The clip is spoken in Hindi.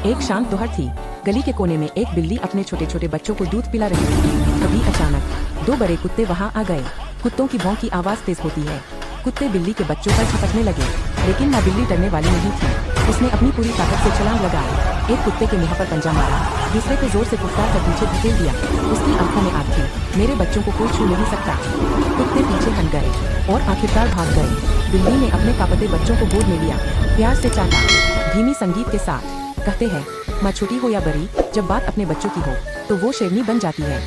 एक शांत दोपहर थी। गली के कोने में एक बिल्ली अपने छोटे छोटे बच्चों को दूध पिला रही थी। तभी अचानक दो बड़े कुत्ते वहां आ गए। कुत्तों की भौं की आवाज तेज होती है। कुत्ते बिल्ली के बच्चों पर झपटने लगे, लेकिन माँ बिल्ली डरने वाली नहीं थी। उसने अपनी पूरी ताकत से छलांग लगाई। एक कुत्ते के मुंह पर पंजा मारा, दूसरे को जोर से फुफकार कर पीछे धकेल दिया। उसकी आंखों में आग थी। मेरे बच्चों को कोई छू नहीं सकता। कुत्ते पीछे हट गए और आखिरकार भाग गए। बिल्ली ने अपने कांपते बच्चों को गोद में लिया, प्यार से चाटा, धीमी संगीत के साथ। कहते हैं, माँ छोटी हो या बड़ी, जब बात अपने बच्चों की हो तो वो शेरनी बन जाती है।